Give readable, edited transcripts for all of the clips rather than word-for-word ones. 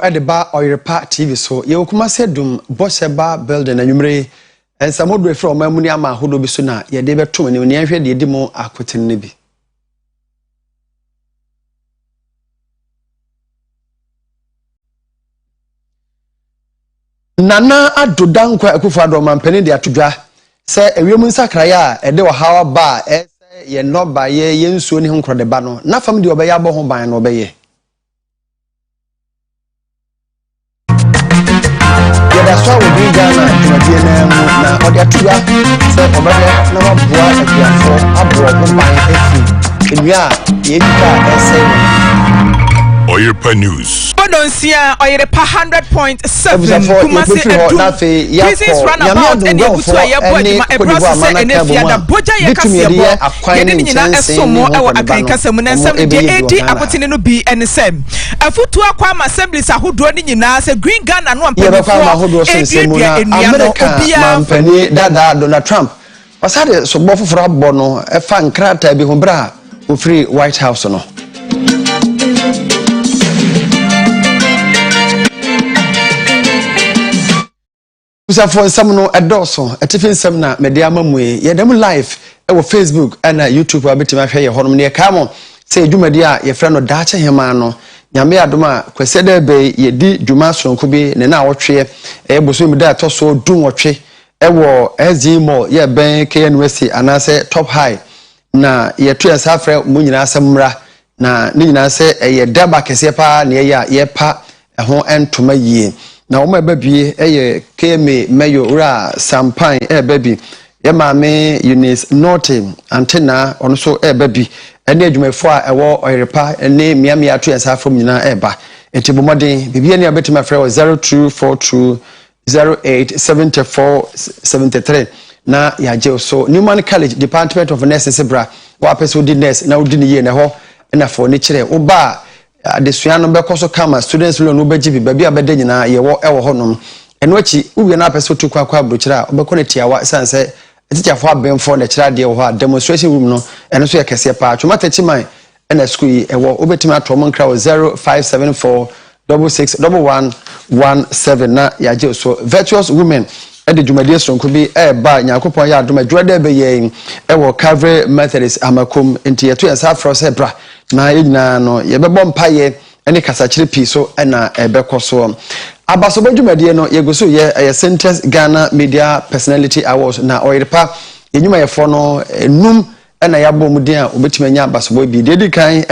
Edeba Oyerepa TV so ye okuma sedum Bosheba building anwumre ensamodo efro mamuni ama hodo bi so na ye de beto ne ahwe de edimo akoten ne bi Nana adodankwa akufo ado mampani de atodwa se ewiem nsakraya ede wo hawa ba ye no ba ye nsuo ne honkro de ba no na fam de obeya bo ho ban no obeye That's why we bring Ghana to a DNA now. Or the two are said over there, no boy at the four, a boy, by a few. We are, Oyerepa News. Odonsia Oyerepa 100.7 Kumasi Edu. Business runabout and you put a year a process and if you are Boja Yakasiabo, getting in a somo our Akankasam and some AD Apotino B and Sem. A foot to Aquam assemblies are who dwelling in us a green gun and one penny for America, Dada Donald Trump. Was had it so both for Bono, a fan crater be Humbra, who free White House or no. For some no adorso, a tiffin seminar, media mamwe, ye dem live, Facebook and YouTube, a bit of my fair home near Camo. Say, Jumadia, your friend of Dacha Hemano, Yamia Duma, Quesede Bay, ye di Jumason could be in an hour tree, a busum that also doom or tree, a war, SG more, ye ben KNWC, and I say top high. Na ye two as half Munina Samra, na Nina say a ye daba kesepa near ye pa, a home end to my ye. Na oma baby keme mayo ra sampine baby ye maame Eunice Norton antenna ono so baby ene adwumefo a ewo Oyerepa ene miamia ato yansa from nyina eba enti bomoden bibia ne abetima frɛ 0242087473 na yaje so Newman College Department of Nursing Sebra wa person di nurse na odi ne ye ne ho na fo ne kire oba adesua no bekoso kama students loan obeji bi baby abede nyina ye wo ewo honom eno achi uwie na apeso tu kwa abrochira obekone tiawa sanse etichafo abemfo na kira de wo demonstration room no eno so ye kese pa atwomata chiman na school yi ewo obetima atomo nkra 0574661117 na yaje so virtuous women ede dwumadie sonko bi ba nyakopon ya adoma dwuade be ye ewo Calvary Methodist amakom enti yeto yansa afro sebra na yina no yebebo mpaye ene kasachire pi so na ebekoso abasobo dwumadie no yegoso ye Centers Ghana Media Personality Awards na Oyerepa yenyuma yefo no num na yabo mudin a obetimanya abasobo bi dedi kan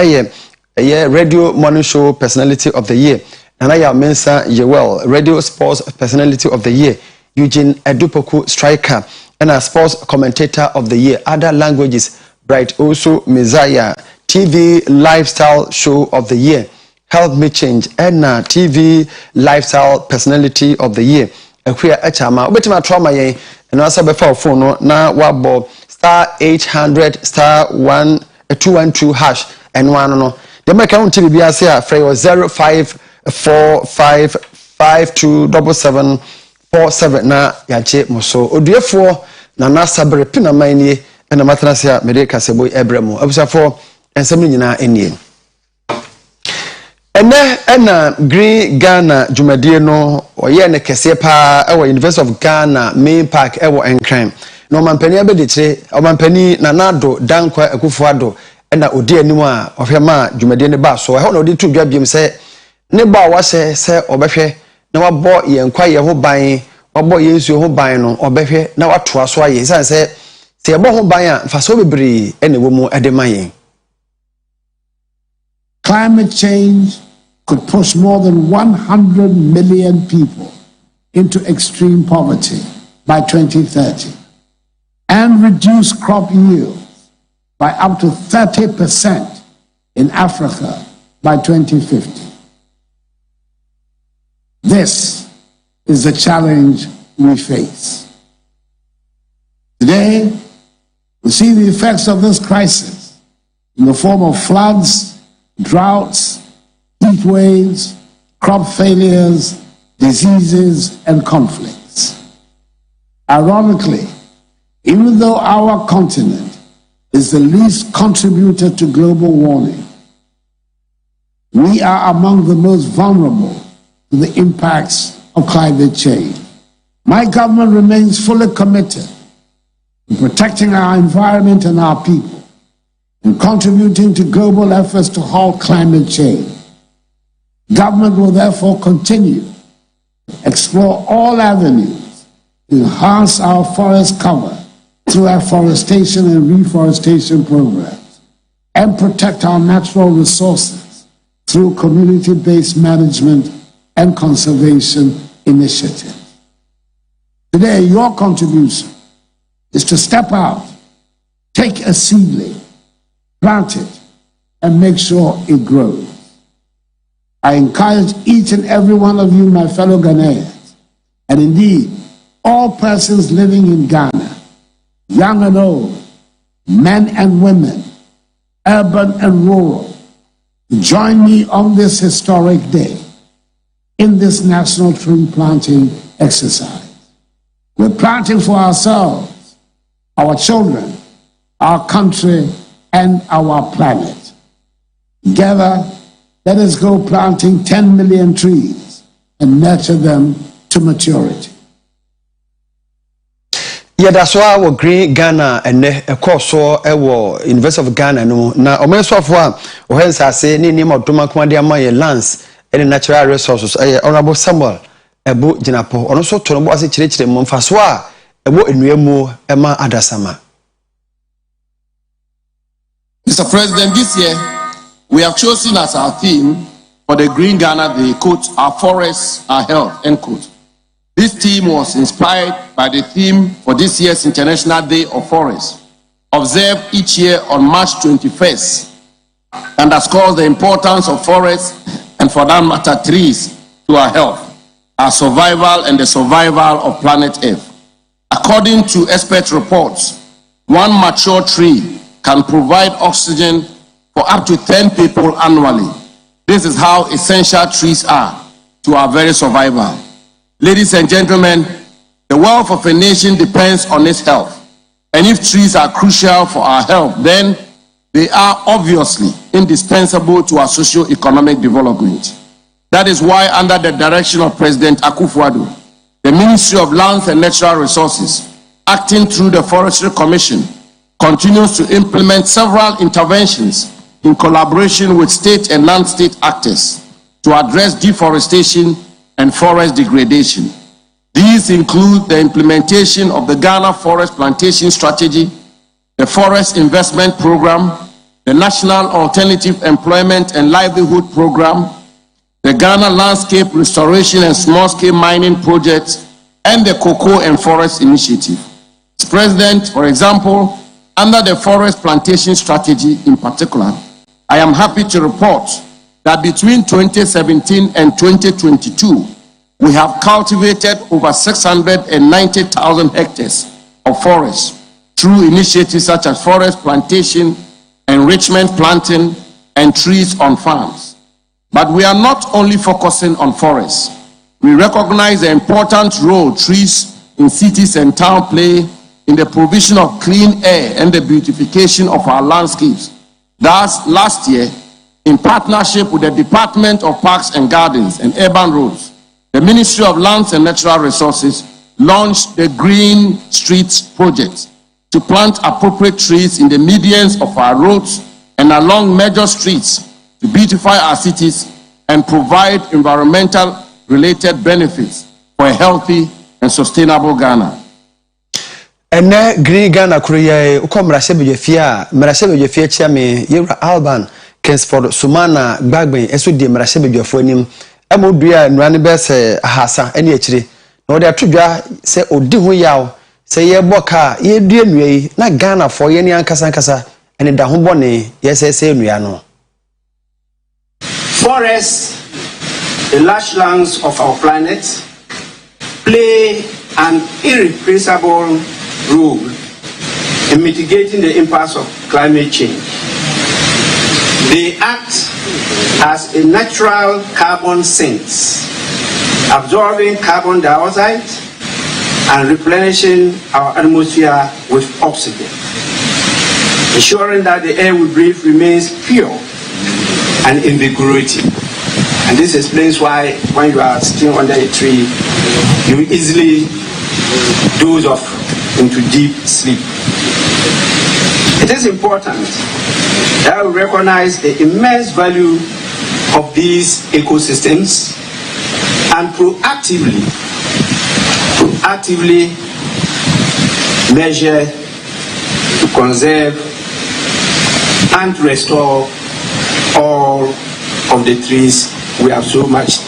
ye Radio Morning Show Personality of the Year na ya mensa Yewell Radio Sports Personality of the Year Eugene Edupoku Striker and a Sports Commentator of the Year other languages Bright also Messiah TV Lifestyle Show of the Year Help Me Change and TV Lifestyle Personality of the Year Akuya Echama obetima trauma yen and also before phone no na wabo *800 *1212 hash and one no the make count TV bia say afre 0545527747 na yache moso oduefo na nasabre pina manie na matrasia medeka sebo ebremu abusafo ensem nyina enie ena Green Ghana dwumadie no oye ne kese pa ewo University of Ghana main park ewo enkran no mampani abedekire omampani na nado dankwa akufo ado ena odi anim a ohwema dwumadie ne ba so he na odi tu dwabiem se ne ba wa se obehwe na wabɔ ye nkwa ye ho ban wabɔ ye nsuo ho ban no obehwe na watoa so aye san se ye bɔ ho ban a mfaso bebre ene wo mu ede man. Climate change could push more than 100 million people into extreme poverty by 2030 and reduce crop yields by up to 30% in Africa by 2050. This is the challenge we face. Today, we see the effects of this crisis in the form of floods, droughts, heat waves, crop failures, diseases, and conflicts. Ironically, even though our continent is the least contributor to global warming, we are among the most vulnerable to the impacts of climate change. My government remains fully committed to protecting our environment and our people and contributing to global efforts to halt climate change. Government will therefore continue to explore all avenues to enhance our forest cover through afforestation and reforestation programs and protect our natural resources through community-based management and conservation initiatives. Today, your contribution is to step out, take a seedling, plant it, and make sure it grows. I encourage each and every one of you, my fellow Ghanaians, and indeed all persons living in Ghana, young and old, men and women, urban and rural, to join me on this historic day in this national tree planting exercise. We're planting for ourselves, our children, our country, and our planet. Together, let us go planting 10 million trees and nurture them to maturity. That's why we Green Ghana and a course or University of Ghana. No, now, o meso afwa o hensa say ni name odoma kwa dia ma ye lands and natural resources. Honorable Samuel ebo jinapo ono so to no bo ase chire mo mfa so a ebo enuemu ema adasama. Mr. President, this year we have chosen as our theme for the Green Ghana the quote, "Our forests, our health," end quote. This theme was inspired by the theme for this year's International Day of Forests, observed each year on March 21st, underscores the importance of forests and, for that matter, trees to our health, our survival, and the survival of planet Earth. According to expert reports, one mature tree can provide oxygen for up to 10 people annually. This is how essential trees are to our very survival. Ladies and gentlemen, the wealth of a nation depends on its health. And if trees are crucial for our health, then they are obviously indispensable to our socio-economic development. That is why, under the direction of President Akufo-Addo, the Ministry of Lands and Natural Resources, acting through the Forestry Commission, continues to implement several interventions in collaboration with state and non-state actors to address deforestation and forest degradation. These include the implementation of the Ghana Forest Plantation Strategy, the Forest Investment Program, the National Alternative Employment and Livelihood Program, the Ghana Landscape Restoration and Small-Scale Mining Project, and the Cocoa and Forest Initiative. Mr. President, for example, under the Forest Plantation Strategy in particular, I am happy to report that between 2017 and 2022, we have cultivated over 690,000 hectares of forests through initiatives such as forest plantation, enrichment planting, and trees on farms. But we are not only focusing on forests. We recognize the important role trees in cities and towns play in the provision of clean air and the beautification of our landscapes. Thus, last year, in partnership with the Department of Parks and Gardens and Urban Roads, the Ministry of Lands and Natural Resources launched the Green Streets Project to plant appropriate trees in the medians of our roads and along major streets to beautify our cities and provide environmental-related benefits for a healthy and sustainable Ghana. Ene Green Ghana Korea uko mrasebe chiame Yura Alban Kensford Sumana Gbagben esu di mrasebe jefo anim emodua nrane be se ahasa ene akire na ode atodwa se odi ho yawo se ye boka ye dua nuai na Ghana fo ye ni ankasa ene da ho bone ye se nua no. Forests, the large lands of our planet, play an irreplaceable role in mitigating the impacts of climate change. They act as a natural carbon sinks, absorbing carbon dioxide and replenishing our atmosphere with oxygen, ensuring that the air we breathe remains pure and invigorating. And this explains why when you are sitting under a tree, you easily doze off into deep sleep. It is important that we recognize the immense value of these ecosystems and proactively measure to conserve and restore all of the trees we have so much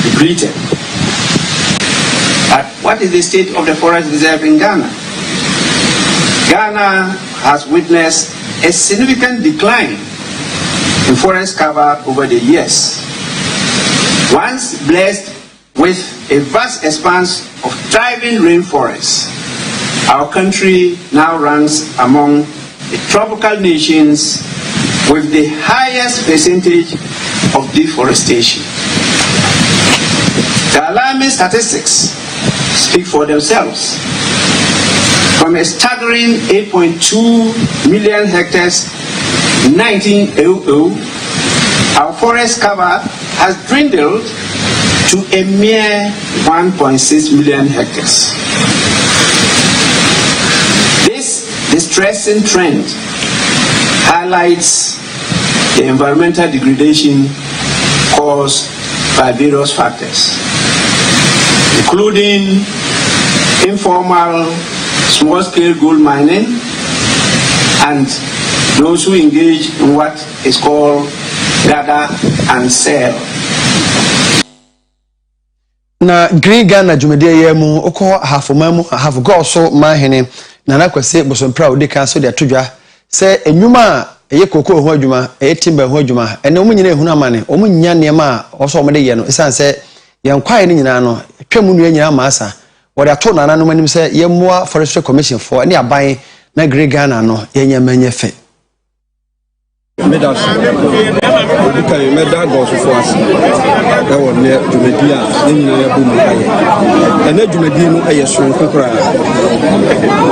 depleted. But what is the state of the forest reserve in Ghana? Ghana has witnessed a significant decline in forest cover over the years. Once blessed with a vast expanse of thriving rainforests, our country now ranks among the tropical nations with the highest percentage of deforestation. The alarming statistics speak for themselves. From a staggering 8.2 million hectares in 1900, our forest cover has dwindled to a mere 1.6 million hectares. This distressing trend highlights the environmental degradation caused by various factors, including informal small-scale gold mining and those who engage in what is called gather and sell. Na Green Ghana jumedie yemu oko hafu go so mahene na nakwese bosompra odi kan so de todwa se enwuma eye koko ho adwuma eye timba ho adwuma ene omu nyina ehunu amane omu nya niema oso omede ye no isan se yenkwae ni nyina no twemu nu nyina ma asa wode ato nana no manim se yemmoa forestry commission for ne aban na Green Ghana no yenya manye fe Medas Obukai Meda goes for us. That was near Jumedia, in Boom. And then Jumedia, a strong copra.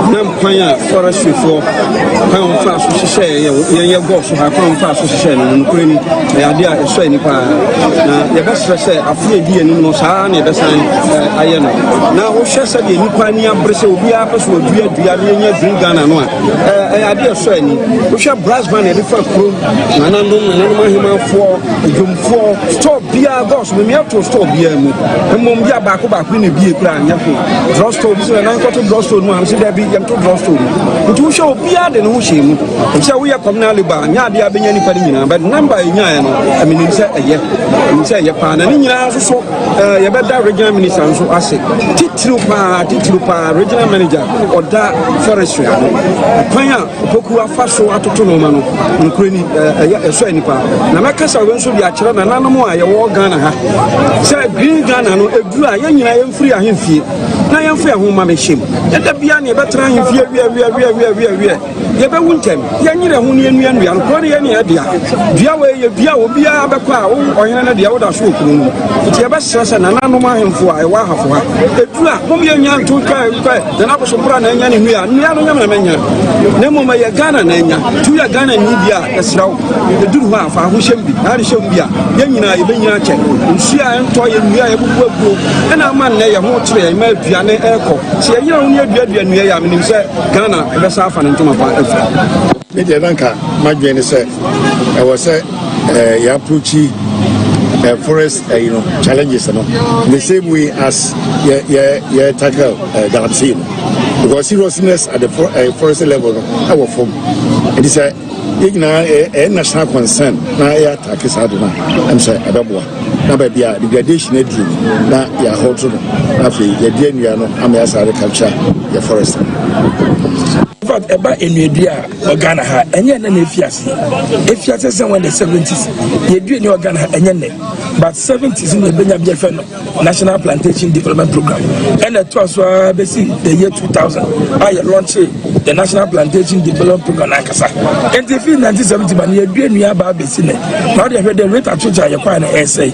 Nampaya forestry for pound fast, she say, young boss, have pound fast, she said, and Ukraine, the idea is so any part. The best say, a free dear in Mosani, the sign, I know. Now, she said, the Nupania Brazil, we are will be a Green Ghana. I idea so any, we shall brass band a different crew. Nanano for Jum for stop beer gosh, we have to stop beer. And Mumbia back when you be a plan, drugstore, and uncle to drugstore, no, I'm saying there be to drugstore. But we show beer than who shame. And so we are communally bar, Yadia being any padina, but number in Yano, I mean, in say a year, in say Japan, and in Yaso, you better regional minister, and so I say, Titlupa, regional manager, or that forestry. Paya, Pokua Faso, Atonomano, Ukraine. So anypa na makasa wenso bi akere na nanom a ye wo Ghana ha say Green Ghana no edu a ye nyina ye mfiri ahemfie na ye mfiri ahoma mehim ye da bia ne betra ahemfie wi ye be wuntem ye nyire ho ne enua no ko ne ye ne adia bia we ye bia obi a bekọ a ohene na dia wo da so okuru no ti ye be stress na nanom ahemfo a ye wa hafo ha edu a mo ye nya nto kai na bo so bra na nya ne hu a nua no nya na menya na mo ma ye Ghana na nya tu ya Ghana ni bia esraw the duru ha fa ho hyem bi na hyem bia ye nyina ye benyina che nsia ento ye nua ye bubu na ma na ye ho kire ye ma aduane eko se ye nyina ho ne aduadua nua yeamenim se Ghana e be sa afa ne ntoma pa afa me je nanka magwene se e wo se ya approach forest challenges the same way as tackle Galamsey because seriousness at the forest level our form it is a national concern na ya attack is hard na am say abeboa na ba bia degradation edu na ya hold no afi ya dia nua no am ya sare capture the forest fact eba enuedua Ghana ha enye na efiase say when the 70s yedua ni Ghana ha enye ne but 70s in the Benya BFN National Plantation Development Program and it was the year 2000 I launched the National Plantation Development Program akasa and the 1970 man yedua nua ba besi ne now they the rate at which I acquire na say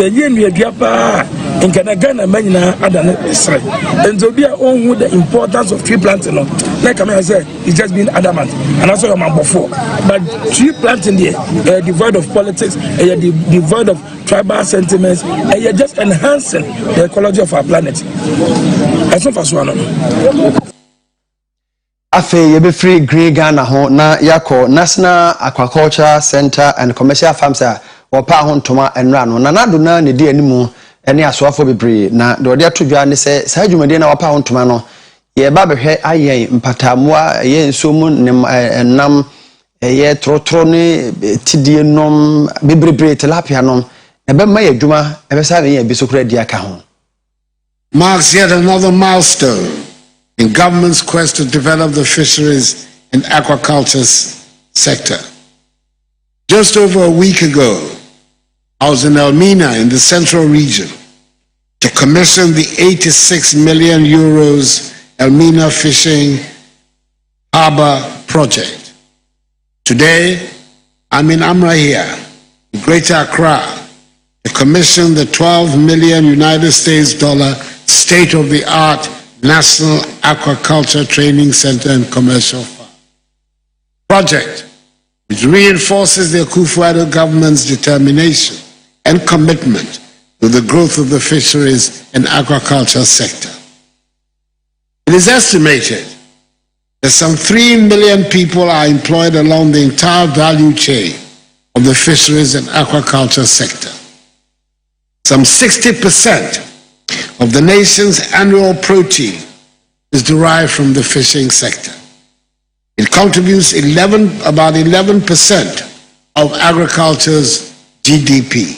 ye nuedua pa in Ghana Manina Adan Israel. And to be on the importance of tree planting, like I said, it's just been adamant. And also I'm before. But tree planting there, devoid of politics, devoid of tribal sentiments, and you're just enhancing the ecology of our planet. As soon as one. Afe yebe free Green Ghana ho na yako National Aquaculture Center and Commercial Farms opa ho ntoma enra no na nado na ne di animu ene asoafo bebre na de ode atodwa ne se sa adwumade na opa ho ntoma no ye ba behwe ayen mpatamoa ye nsomu nam ye trotro ne tidie nom bebre tilapia nom ebe ma ye adwuma ebe sa ye bisokura di aka ho marks yet another milestone in government's quest to develop the fisheries and aquaculture sector. Just over a week ago, I was in Elmina in the central region to commission the 86 million euros Elmina Fishing Harbour project. Today, I'm in Amrahia, Greater Accra, to commission the $12 million United States state-of-the-art National Aquaculture Training Center and Commercial Farm project, which reinforces the Akufo-Addo government's determination and commitment to the growth of the fisheries and aquaculture sector. It is estimated that some 3 million people are employed along the entire value chain of the fisheries and aquaculture sector. Some 60% of the nation's annual protein is derived from the fishing sector. It contributes about 11% of agriculture's GDP.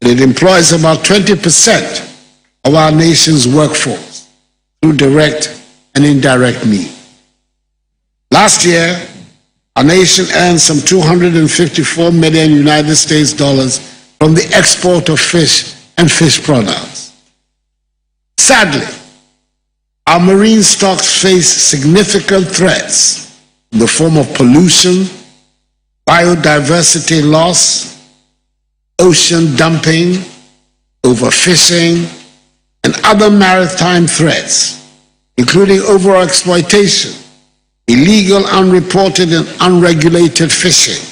And it employs about 20% of our nation's workforce through direct and indirect means. Last year, our nation earned some $254 million United States from the export of fish and fish products. Sadly, our marine stocks face significant threats in the form of pollution, biodiversity loss, ocean dumping, overfishing, and other maritime threats, including overexploitation, illegal, unreported, and unregulated fishing,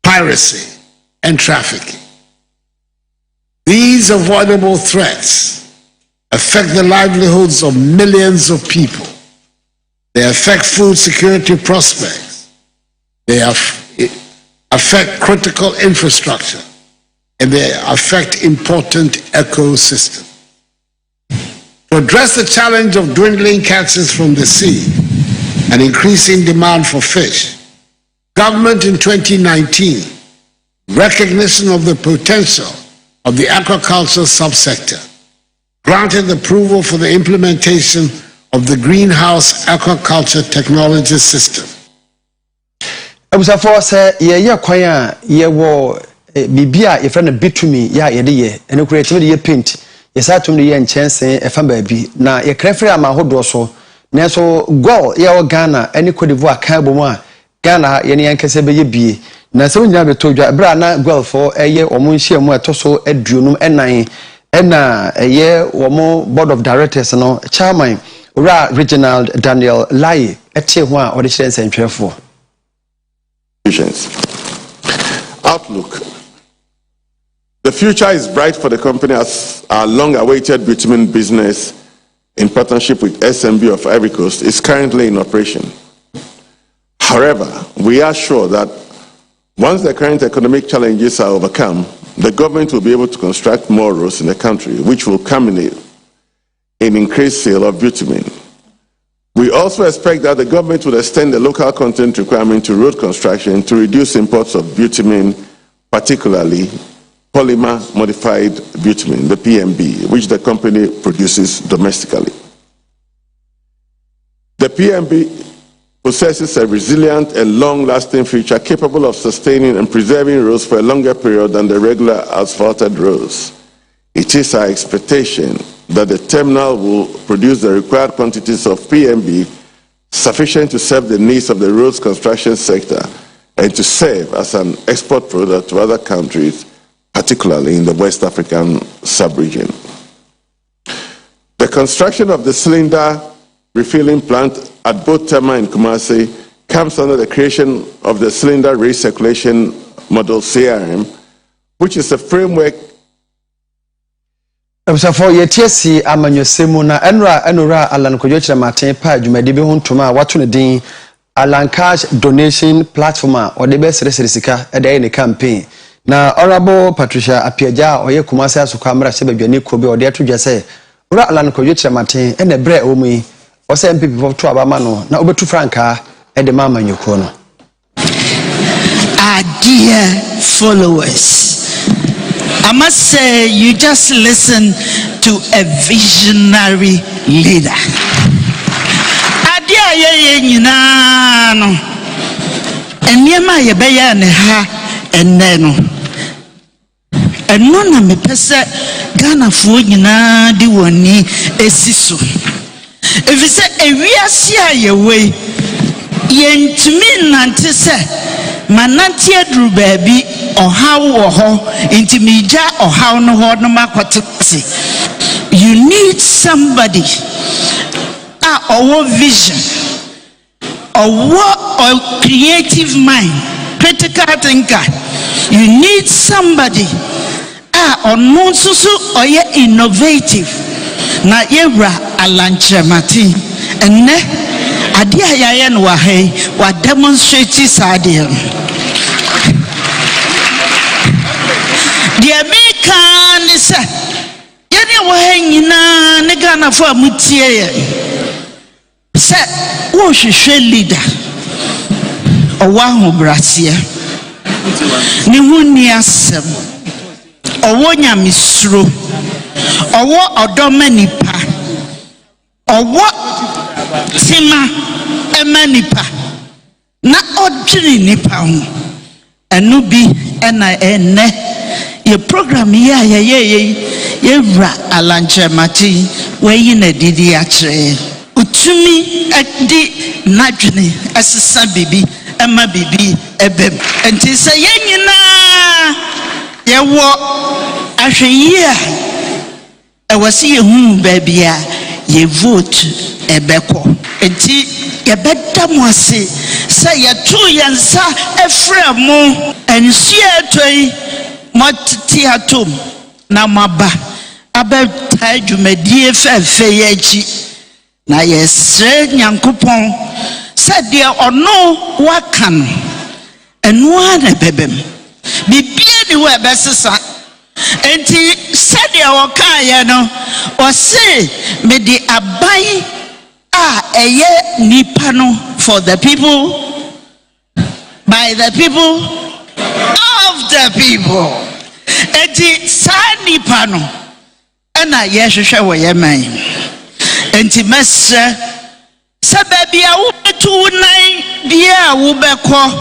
piracy, and trafficking. These avoidable threats affect the livelihoods of millions of people. They affect food security prospects. They affect critical infrastructure. And they affect important ecosystems. To address the challenge of dwindling catches from the sea and increasing demand for fish, government in 2019, recognition of the potential of the aquaculture subsector, granted approval for the implementation of the Greenhouse Aquaculture Technology System. Abusafo se ye kwan ye wo bibia ye fra na bitumi ya ye de ye ene kura timi de ye paint ye satum de ye nchensen e fa baabi na ye krefre ama hodo so na so goal ye o Ghana ene Cote d'Ivoire kan bomu a Ghana ye ne yankese be ye bie na se wonya beto dwa bra na goal for eye omo nhia mu etoso aduonum enan ena ye womo board of directors no chairman Regional Daniel Lai etie ho a ode kire nsentwefo outlook. The future is bright for the company as our long-awaited bitumen business in partnership with SMB of Ivory Coast is currently in operation. However, we are sure that once the current economic challenges are overcome, the government will be able to construct more roads in the country, which will culminate in increased sale of bitumen. We also expect that the government will extend the local content requirement to road construction to reduce imports of bitumen, particularly polymer-modified bitumen, the PMB, which the company produces domestically. The PMB possesses a resilient and long-lasting future capable of sustaining and preserving roads for a longer period than the regular asphalted roads. It is our expectation that the terminal will produce the required quantities of PMB sufficient to serve the needs of the roads construction sector and to serve as an export product to other countries, particularly in the West African sub-region. The construction of the cylinder refilling plant at both Tema and Kumasi comes under the creation of the Cylinder Recirculation Model CRM, which is a framework. For your TSC, Amanyo Simona, Enora, Alan Koyocha Martin, Page, Medibi Huntuma, Watun Alan Cash donation platform or the best Resika at the end campaign. Now, Honorable Patricia Apiaja or Kumasa Sukamra Sebani Kobe or there to just say, Alan Koyocha Martin and the bread umi or send people to Abamano, now over to Franca and the Mama in your corner. Our dear followers, I must say, you just listen to a visionary leader. Adia ye no. Enyema ye beya ne ha enne no. Eno na me pese Ghana fo nyina di woni esiso. Efise ewiase aye we yentumi nante se manante aduru baabi ohaw wo ho intimija ohaw no ho no makwatese. You need somebody or vision or creative mind, critical thinker. You need somebody or non susu or innovative. Na yebra alanchemati and ne adia yayan wahe wa demonstrate sadia. The American is yani wahe nyina ne Ghana for mutie. Say, who should leader? Or one who brassier? Nimunia sem, or one yamisro, or what or domenipa, or what tima emanipa, not ordinary nipa, and nubi and I ene. Your program, yeah, ra alanche mati, where you ne didi atre. Utumi edi nadwene asesa bibi ema bibi ebem enti se yenyina yewo ahweye ewasi yehu babia ye vote ebeko enti yebedam ase se yetu yensa efremo ensu etoi motiti atom na maba abeta dwumadie fefe yechi na yesre nyankopon said there or no wakan enua na bebem bibia ni we besesa enti said there wakan ye no o say me di abai eye nipa no for the people by the people of the people enti sa nipa no na ye hwehwe wo ye man enti mesre sababi a wubetu nan bia wubekọ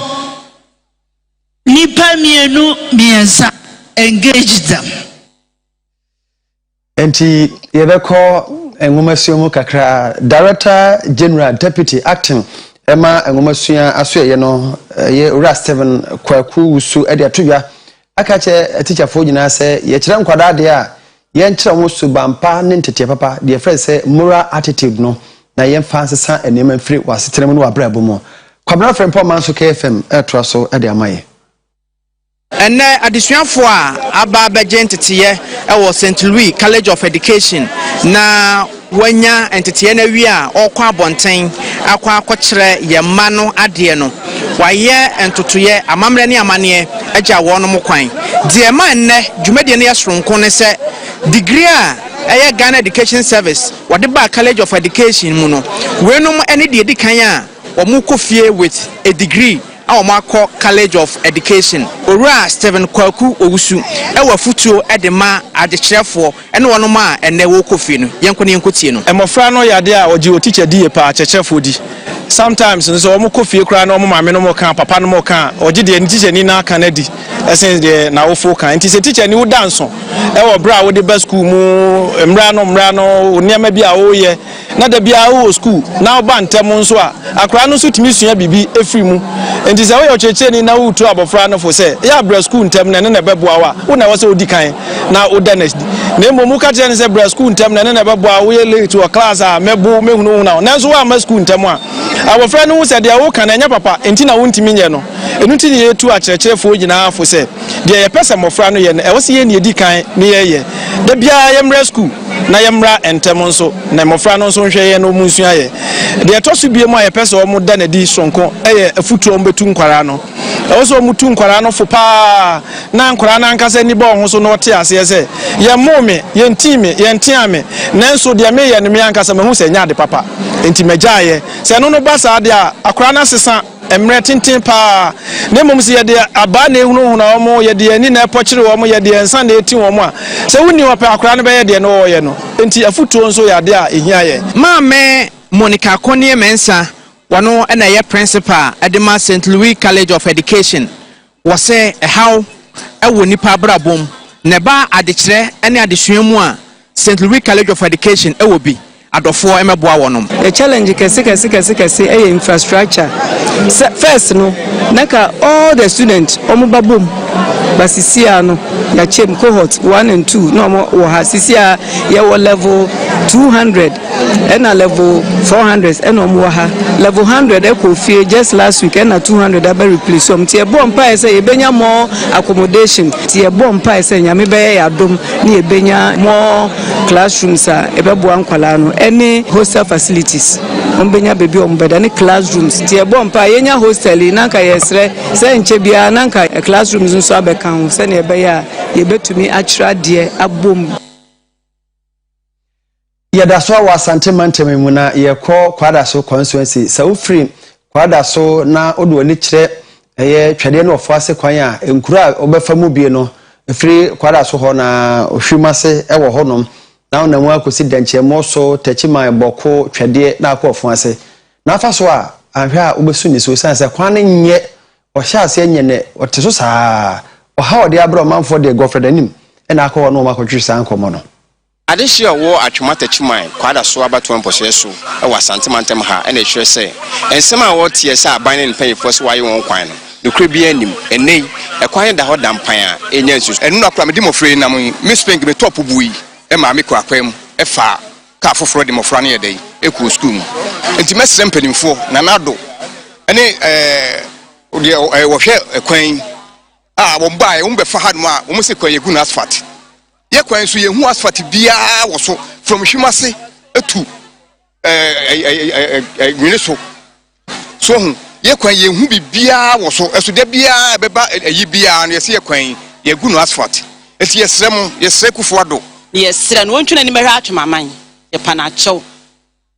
nipa mienu miensa engage them enti yebekọ enwomasuomu kakra Director General Deputy Acting Emma enwomasua asoye no ye Ura Steven Kwaku Wusu ede atodwa akache teacher fo nyina se ye kire nkwada de a ye nkire wo subampa ne ntete papa de friend say moral attitude no na ye mfansesa enema mfiri wasetrem no wabrabo mo kwabra friend Paul Manso KFM eto so ede amaye ene adesuafo a aba begentete wo St. Louis College of Education na wanya entete na wi a okwa abonten akwa akokire ye ma no ade no waye entotoye amamre ne amane agya wo no mokwan de ma enne dwumade ne yesronko ne se degree a Ghana Education Service wade ba College of Education mu no we no ene de edikan a omukofie with a degree Awamako College of Education. Ora Steven Kwaku Owusu ewa futuo edema adekyerefo ene wonoma ene wo kofi no yenkone yenkotie no emofra no yade a oji o teacher die pa akyerefo di sometimes nso omo kofi kra na omo mame no mo kan papa no mo kan oji de teacher ni na kan adi esen de na wo fo kan nti se teacher ni wo danso ewa bra wo de ba school mu mra no niam bia wo ye na da bia wo school na oba ntem nso a akra no so timi sua bibi efiri mu enti se wo yo cheche ni na wo tu abofra no fo se ya bra school ntem na ne beboa wa wo na wo se odi kan na wo da next na mo mu ka che ne se bra school ntem na ne beboa wo ye late to class a mebu mehunu na na nso wa ma school ntem a abofra no wo se de wo kan na nya papa enti na wo ntimi nye no enu ti ne yetu a cherecherefo nyina fo se de ye pese mofra no ye no e wo se ye ne edi kan ne ye da bia ye mra school na yemra entem nso na mofra no nso hwe ye no munsua ye de to so bie mu aye pese o mu da na di sonko eye afutuo mbetu nkwara no e so mutu nkwara no fo pa na nkwara na nkasa ni bo ho so no te ase se ye mome ye ntime ye ntiame na nso de me ye ne me ankasa mahu se nya de papa enti magyaye se no no basa de a akwara na sesa emre tintin pa ne mom se ye de aba na ehunu na omo ye de ani na epokyere omo ye de ensa na eti omo a se wuni opa akwara na be ye de no ye no enti afutuo nso ya de a ehia ye maame Monica Konie Mensa wano na ye principal Edema St. Louis College of Education was say how ewo nipa brabom ne ba adekire ene adesua mu a St. Louis College of Education ewo bi adofo emeboa wonom the challenge kese infrastructure first no naka all the students omubabom basisia no ya chem cohort 1 and 2 no mo ha sisia ya wo level 200 and a level 400 and omo ha level 100 e ko fie just last week and a 200 aba replace some tie bom pa say e benya more accommodation tie bom pa say nyame be ya dom na e benya more classrooms a e be bo ankwala no any hostel facilities ombenya bebi ombeda ni classrooms tie bom pa yenya hostel na ka yesre se nche bia na ka classrooms nso abeka ho se na e be ya ye betumi akira de abom yada so wa asante manteme mu na ye kɔ kwada so constituency sa ufri kwada so na odo ani kyerɛ eye twade na ofo ase kwan a enkura obefa mu bie no efri kwada so ho na ohwimase ɛwɔ ho nom na ona mu akosi danche mo so tachiman bɔko twade na akɔ ofo ase na afa so a ahwɛ a obesu ni so sanse kwan ne nye ɔhyɛ ase nye ne ɔte saa ɔha ɔde abro manfo de gofredanim ɛna akɔ no makɔtwi san kɔmɔ no Adeshi wo atwomata chiman kwada so abato mposhe so e wa santimantem ha e na ehwe se ensem a wo tie se aban ne mpanyefo so waye won kwan no nokre bi anim enei e kwan da ho da mpan a enya nsu enu akra me dimofre na me spring me top buyi e ma me kwa kwam e fa ka foforo dimofra na yedai e ku school mu enti mesre mpanimfo na nado ene wo hwe kwan a wo mbae wo mbefa ha no a wo se kwan yegu na asphalt ye kwan so ye hu asphalt bia wo so from hwimase etu so hu ye kwan ye hu bibia wo so eso de bia beba ayi bia no ye se ye kwan ye gu no asphalt eti ye srem ye sre kufo ado ye sre no wontwena ni mehwa atwemaman ye pana chew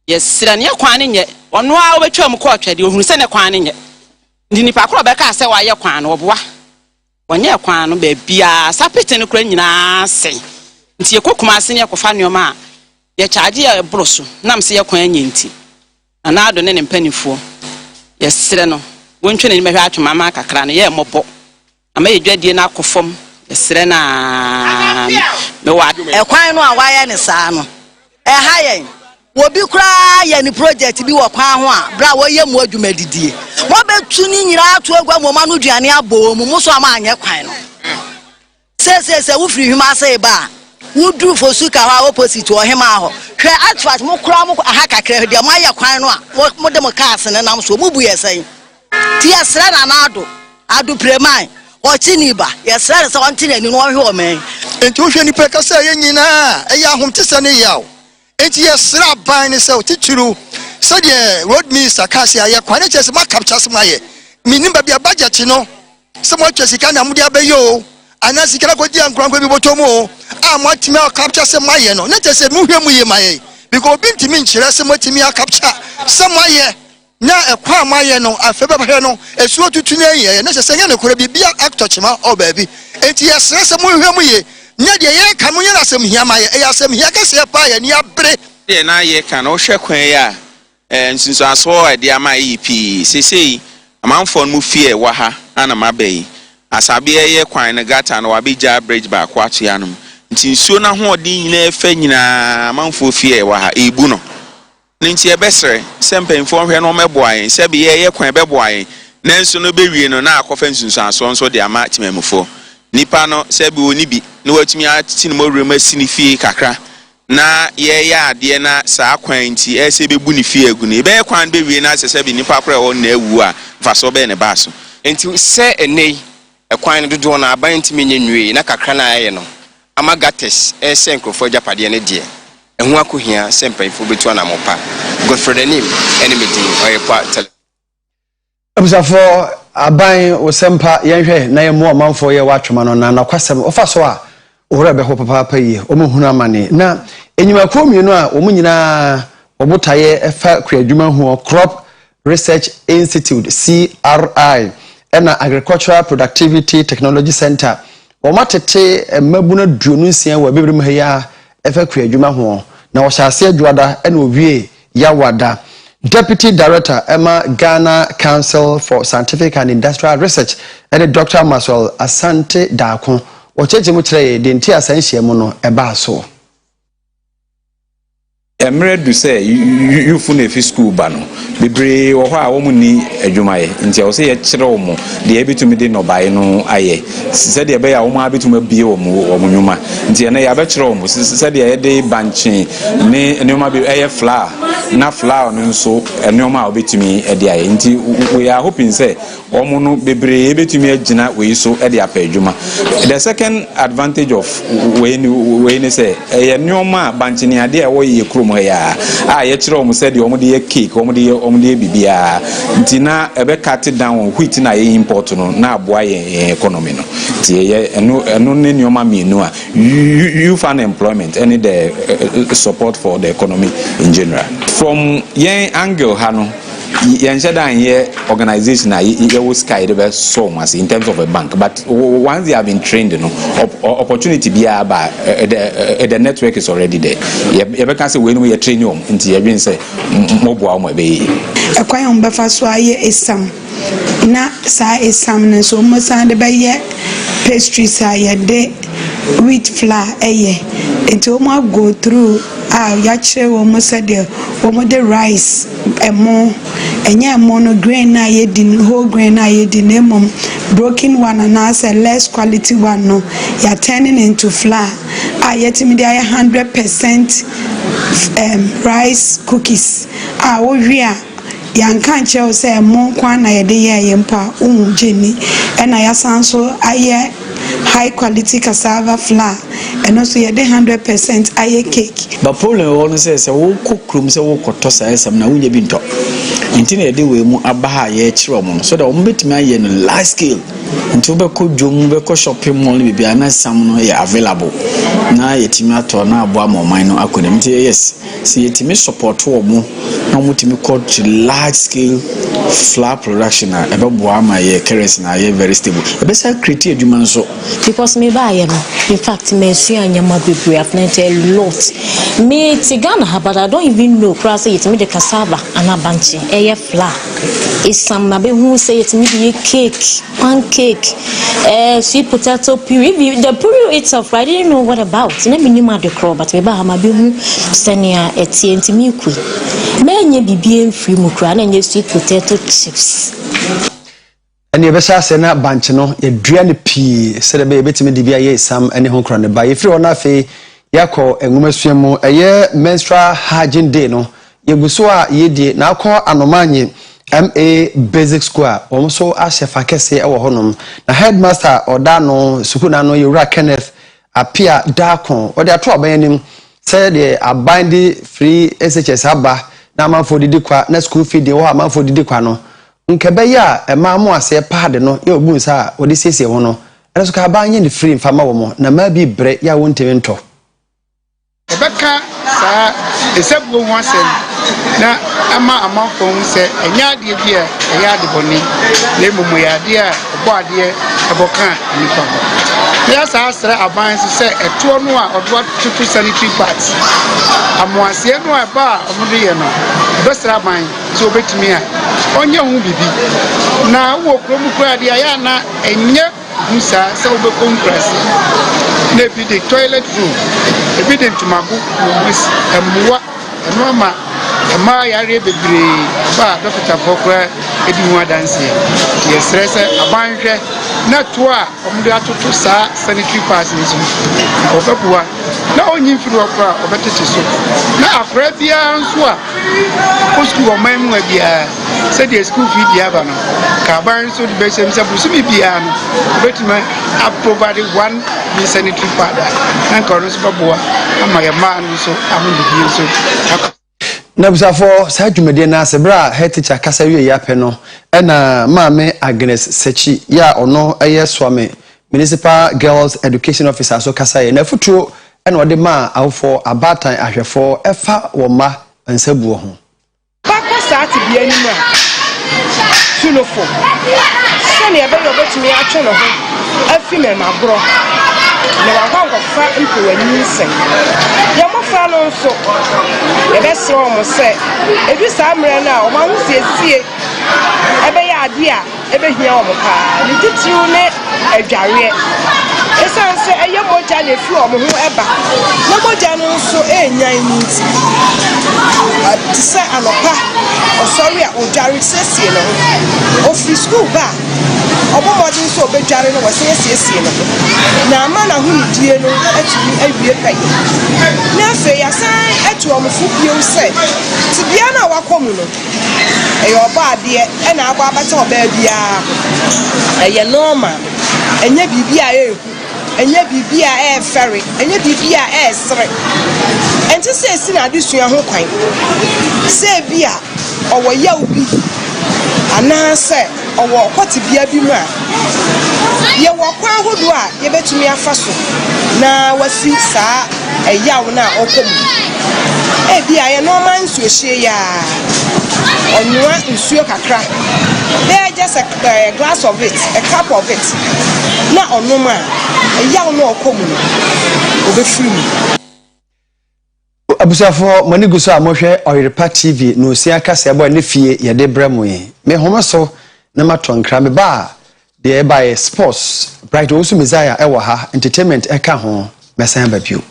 ye sre ne kwan ne nye ono a obetwa mu ko atwade ohunu se ne kwan ne nye ndi nipa kro be ka se wa ye kwan no oboa wonye kwan no be bia sapete no kra nyina se nti ye kokuma ase ne kofa neoma ye charge ye broso nam se ye kwan nye nti ana ado ne mpanifo ye sre no wontwena ni mehwa atwemama kakra no ye mobo ama ye dwadie na akofom ye sre na me wa kwan no a waya ne saa no ha yen wobi kura ye ni project bi wo kwan ho a bra wo ye mu adwuma didie mo betu ni nyira ato agwa mo ma no duane abo mu so ama anye kwan no se wo firi hwima se ba wo du fosuka ho opposite wo hema ho hwe atfat mo kura mo aha kakra de mo aye kwan no a mo de mo cars ne nam so mo bu yesen ti yesra na na ado preman o chini ba yesra se won tini ni no hwe o men enti wo hwe ni peka se ye nyina e ya hom tese ne yaw enti yesra ban ne se o tituru so de road minister kasi aye kwan ne chese ma capture se ma ye minimba bia budget no se mo chese ka na mo dia be yo ana sikira ko dia nkran ko bi botomo a mo timi a capture se ma ye no ne chese mu hwe mu ye ma ye because bintimi nkyere se mo timi a capture se ma ye na ekwa ma ye no afebe ba hwe no esuo tutu na ye ne chese nya ne kora bibia actor chima o baabi enti yesre se mo hwe mu ye nya de ye ka mo nya na sem hia ma ye e asem hia ka se pa ye ni abre ye na ye ka no hwe kwan ya nsunsu aso e de ama EP sesei amanfo no fie wa ha ana mabai asabe ye kwan na gata na wabija bridge ba kwa to yanum nti nsuo na ho odi nyina efa nyina amanfo fie wa ha ebu no ninti ebesere sempe info hwe no meboayen sebi ye kwan beboayen nanso no bewie no na akɔfa nsunsuaso nso de ama timamufo nipa no sebi oni bi no watumi atini mo rema sini fie kakra na ye ya ade na saa kwan nti ese bebu ni fie agu ne be kwan bewie na sebi nipa kora won na awu a faso be ne baso nti se enei ekwan no dodo na aban ntimi nyenwe na kakra na aye no amagates ese nkrofo japade ne de ehu akohia sempanfo betu na mopa Godfrey Denim enemy din Oyerepa tele abusafo aban osempa yenhwe na yemu amanfo ye watwema no na nakwasem ofa so a owura be ho papa yi omuhunu amane na enyima komienu a omunyina obotaye efa kwadwuma hu Crop Research Institute CRI ena Agricultural Productivity Technology Center omatete mabuna duonunsia wa bebrim haya efa kwadwuma hu na wohyase adwada ena owie yawada Deputy Director Emma Ghana Council for Scientific and Industrial Research and Dr. Maswell Asante Dako ocheche mu kire de nti asanhia mu no eba so Emre do say you fune fi school ba no bebre wo ha wo mu ni adwumaye nti wo say ye kire wo mu de ebitumi de no bae no aye se de be ya wo ma betumi bie wo mu nwuma nti na ya be kire wo mu se de ye de banchi ne nwuma be eye flower na flower no nso nwuma wo betumi e de aye nti we are hoping say wo mu no bebre ebitumi agina we so e de apa adwuma. The second advantage of we ni say eye nwuma banchi ne ade e wo ye krom ya ye kire wo mu say de wo mu de cake wo mu de bibia ntina ebe cut down wheat na ye import no na aboa ye economy no tie ye eno ne nyoma mienu a you find employment and the support for the economy in general from yen angle ha no yen shedan ye organization ye wo sky the so much in terms of a bank but once they have been trained no opportunity be about the network is already there ye be can say we no ye train you nti ye bin say moboa mo be ekwan on befa so aye esam na sa esam ne so mo san de be ye pastries aye de wheat flour eye into mo go through ya chere wo mo said wo mo de rice emo enya emo no grain na ye din whole grain na ye din emom broken one and as a less quality one no ya turning into flour yetimi de 100% rice cookies wo hwia yankan che say emo kwan na ye de ye mpa unjeni na ya sanso aye high quality cassava flour and also you 100% aye cake. But problem one says wo kokrum say wo kotosa esam na wunya bi nto. Nti na de we mu abaha ye kire mo so that wo betimi aye no large scale. Nti wo be ko dwom be ko shopping mall bi bia na sam no ye available. Na yetimi ato na abo amoman no akodem. Nti yes, see yetimi support wo mu na wo timi ko large scale flour production na ebe bo ama ye kerosene na ye very stable. Ebe say create adwuma so because me buy in fact me anyama bebre I've learned a lot me tigana but I don't even know cross it me the cassava and a banchi flour is some na be who say it me the cake pancake sweet potato puree the puree itself I didn't know what about na me ni ma de crop but me ba ma be who senia enti me ku me nye bibie free mu kra na nye sweet potato chips. And you better say na bunch no ye duane pii se de be betimi de bia ye sam ene ho kra ne ba ye firi ona fe yakọ enwumesuemu eye menstrual hygiene day no ye guso a ye die na akọ anomanye MA basic school a omso ahyefa kese e wo honom na headmaster oda no school na no yewura Kenneth apia dakon ode ato abayanim say de abandi free SHS aba na amanfo didi kwa na school fee de wo amanfo didi kwa no nkebe ya emamu ase pad no ye obu nsa odi siesie ho no ene so ka ba anye ne free mfama wo mo na ma bi bre ya wo ntemi nto ebeka sa esebuo ho asem na ama amafo se enya de bi e ya de boni le mumu ya de a obo ade eboka nipa ya sa asra aban se eto no a odo tutu sanitary pads amoase no a ba omo ye no besra aban so betimi a onye hu bibi na wo krom kura de ya na enye musa se obeko nkrasi na bi the toilet room ebi de ntumago muwa enoma ma yare bebre ba Dr. Pokra edi mu adanse ye stress abanhwe na to a omude atoto saa sanitary pass ni so obabua na onyi mfiri okra obetete so na akra bia nso a ko school o man mu bia said the school fee bia ba no ka ban so the best say busumi bia no obetima provide one sanitary pad na ka no so babua ama ya man so amude bia so na busafo sa dwumade na sebra head teacher kasa wie ya pɛ no ɛna maame Agnes Sechi ya ono ɛyɛ swame municipal girls education officer so kasa ye na futuo ɛna ɔde ma awfo abatan ahwɛfo ɛfa wo ma nsabuo ho bakɔ saati bia ni ma tunofo sɛne ɛbɛ yɛ obetumi atwe no ho afi me magoro na wakɔfa mpewani nsɛn yɛmɔfra no nso yɛbɛsrɛ ɔmo sɛ ebi saa mmerɛ no a ɔmo ho siesie ɛbɛyɛ ade a ɛbɛhia ɔmo paa ne titiriw ne adwareɛ ɛsiane sɛ ɛyɛ mogya na efi ɔmo ho ɛba na mogya no nso ɛnyan ne nti te sɛ anɔpa ɔsɔre a ɔdware siesie no ho ofiri skuul ba ọbọ mọdún so obedware no wose yesiesie no na ama na hu die no atumi awie pɛ na afi yasan atu omfu bio sɛ tibia na wakomu no ɛyɛ ɔba ade ɛna aba abata ɔba bia ɛyɛ normal ɛnyɛ bibia ɛhu ɛnyɛ bibia ɛfɛre ɛnyɛ bibia ɛsere ɛnti sɛ esi na adesua ho kwan sɛ bia ɔwɔ yaw bi anase owo kwati bia bi mu a ye wo kwa hodo a ye betumi afa so na wasi saa eyaw na okom e bia ye no man nsuo hye ya onua nsuo kakra there just a glass of it, a cup of it na onuma eyaw na okom no obefiri mu abusafo mani guso amohwe Oyerepa TV no sia kase abo ne fie ye de bramo yi me homaso na matonkra me ba de by sports bright also Messiah e wo ha entertainment e ka ho mesan ba bio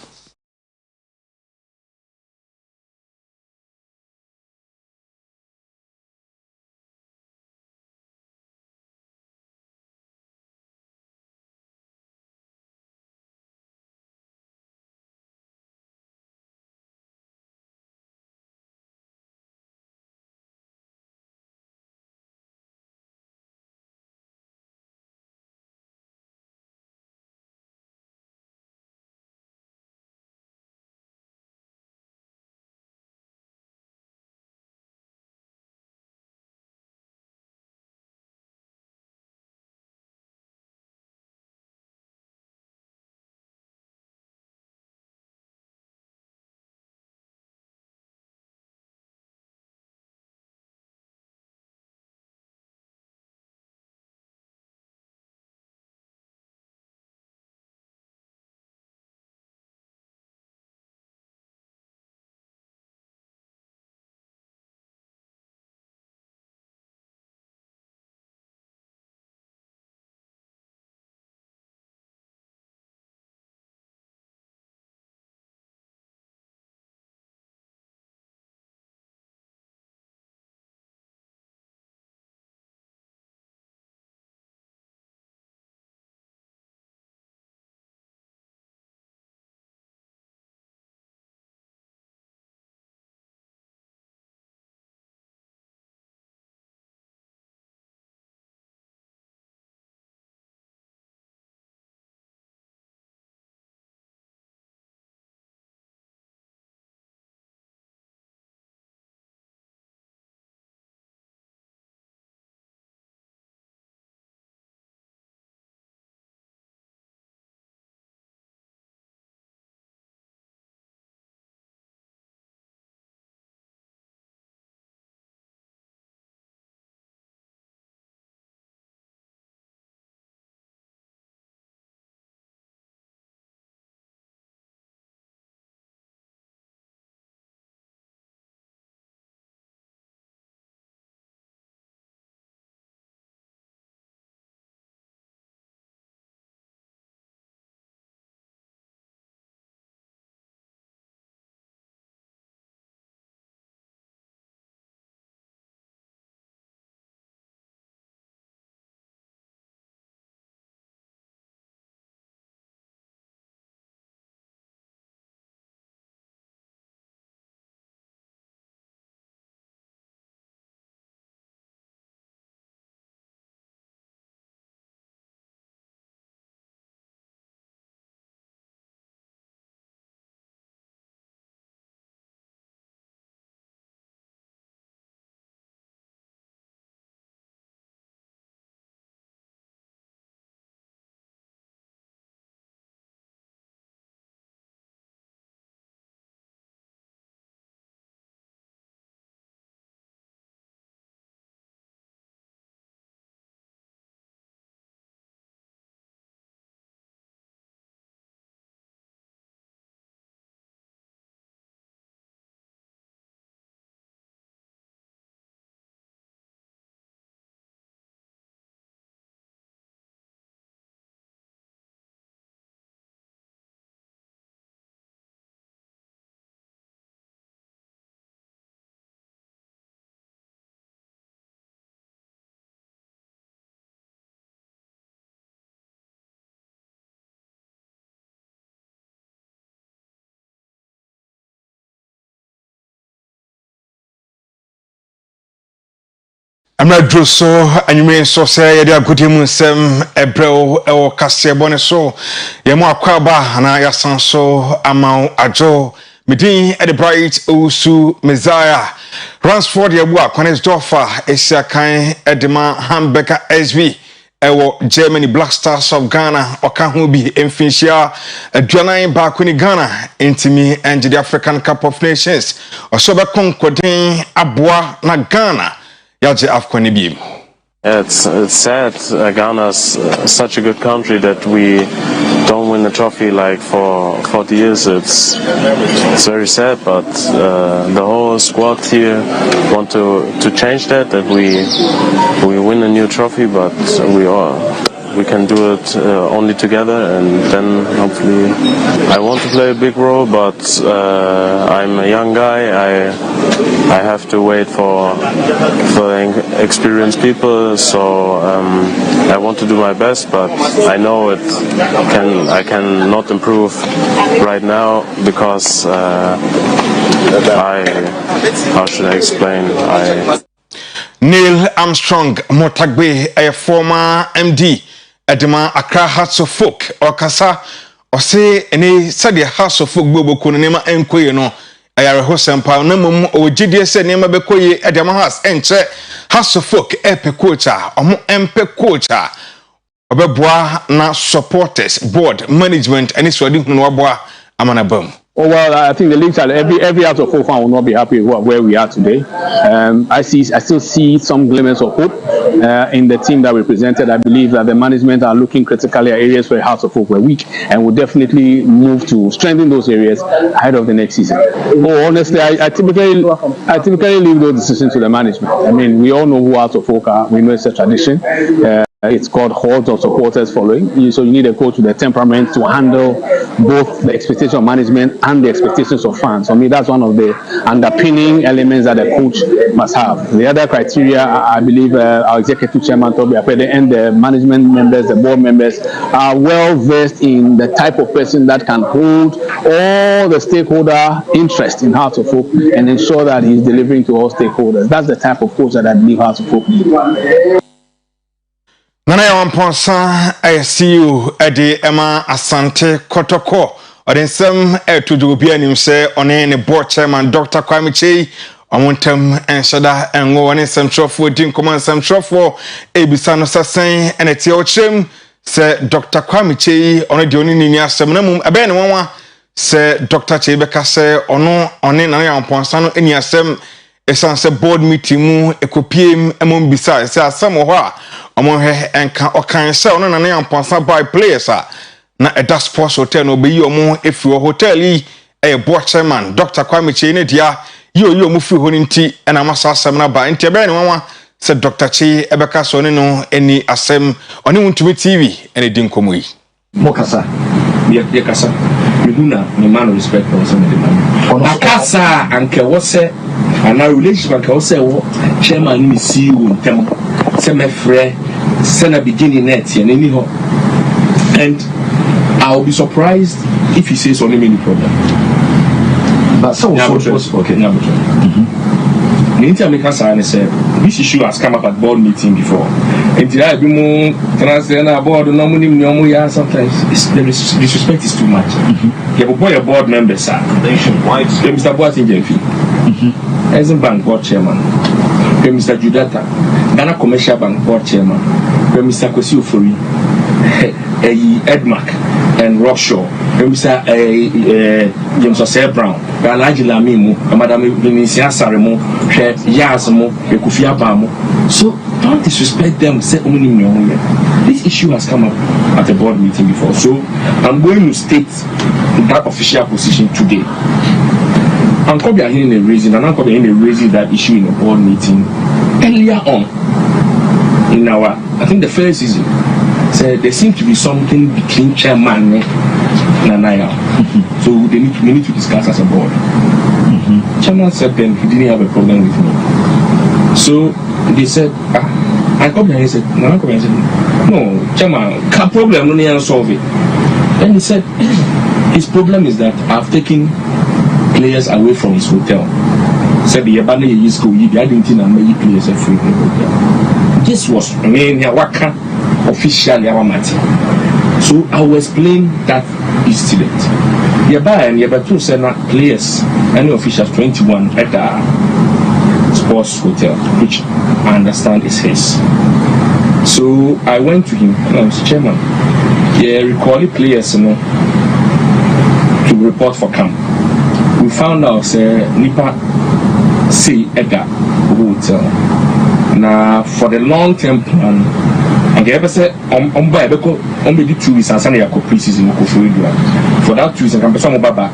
Amradro so anyume so say ye dia godimu nsem ebreo ewo kasebone so ye mo akwaba na yasan so amao ajo midin at the bright osu messiah Ransford ye bua kwanes dofa esiakan edema Hamburger SV ewo Germany Black Stars of Ghana okahu bi emfinhia aduanan ba kwani Ghana intimi and the African Cup of Nations osobe konkodin aboa na Ghana. It's sad. Ghana's such a good country that we don't win a trophy like for 40 years. It's very sad, but the whole squad here want to change that we win a new trophy, but we can do it only together, and then hopefully I want to play a big role, but I'm a young guy. I have to wait for experienced people, so I want to do my best, but I know I can not improve right now because how should I explain? Neil Armstrong Motagbe, a former MD Edema Accra Hearts of Folk Okasa Ose any Sadia House of Folk Bobo Kunema Enkoye no ayare hosempa na mum o gidie se nema bekoye Edema House enche House of Folk epe coacha omo empe coacha obeboa na supporters board management any so di hunu oboa amana bam. Oh, well, I think the leagues are every out of 4 fan will not be happy with where we are today. I still see some glimmers of hope in the team that we presented. I believe that the management are looking critically at areas where Hearts of Folk were weak, and will definitely move to strengthen those areas ahead of the next season. Oh, honestly, I typically leave those decisions to the management. I mean, we all know who Hearts of Folk are. We know it's a tradition. It's called hordes of supporters following. So you need a coach with the temperament to handle both the expectations of management and the expectations of fans. For me, that's one of the underpinning elements that a coach must have. The other criteria, I believe our executive chairman, Toby Apede, and the management members, the board members, are well versed in the type of person that can hold all the stakeholder interest in Hearts of Folk and ensure that he's delivering to all stakeholders. That's the type of coach that I believe Hearts of Folk need. Nana ya wamponsa ICU edi ema asante kotoko odensem etujubi animse one ne board chairman Dr. Kwame Chei omontem enshada enwo one semtrofo din command semtrofo ebisa no sasen enete ochrem se Dr. Kwame Chei ono de oni ni asem na mum ebe ne wonwa se Dr. Chei beka se ono one nana ya wamponsa no eni asem esanse board meeting mu ekopiem emom bisa se asem ho a omonhe enka okan se ono nana ya wamponsa by players na eda sports hotel no be yi omo efi hotel yi board chairman Dr. Kwame Chei ne dia yo mu fi ho nti na masa asem na ba nti ebe ne wanwa se Dr. Chei ebeka so ne no eni asem oni wuntumi TV ene din komo yi mokasa ye kasa meduna me man respect for some of the man akasa anke wo se ana relationship anke wo se wo chairman ni CEO ntem se me frɛ se na beginning net ye ni ho, and I'll be surprised if he says only many problem. But so okay, this issue has come up at board meeting before. And there be more transfer board no money sometimes the disrespect is too much. You have a board member, sir. Mr. Boating Jemfi. As a bank board chairman. Mr. Judata, Ghana Commercial Bank board chairman. Mr. Kwesi Ofori, Edmark and Rockshaw. Mr. James Osei Brown, Alaji Lamimu, Madame Vinicius Saremo, Yazmo, Kufia Bamo. So don't disrespect them. Say this issue has come up at a board meeting before. So I'm going to state that official position today. I'm probably hearing a reason, and I'm probably raising that issue in a board meeting earlier on in our, I think the first season. So there seems to be something between chairman and Naya. So we need to discuss as a board. Chairman said then he didn't have a problem with me. So they said, I come here and said, no, chairman, can't problem, no need to solve it. Then he said, his problem is that I've taken players away from his hotel. said the Yabana is school, you didn't know players a free. This was main Waka officially our matter. So I will explain that incident. Yaba and Yabatu said not players, any officials 21 at the sports hotel, which I understand is his. So I went to him and I was chairman. Yeah, recall players, you know, to report for camp. We found out Nipa say at the hotel. Now for the long term plan, and the ever said on by only 2 weeks and Sunday pre-season for that 2 weeks and can back.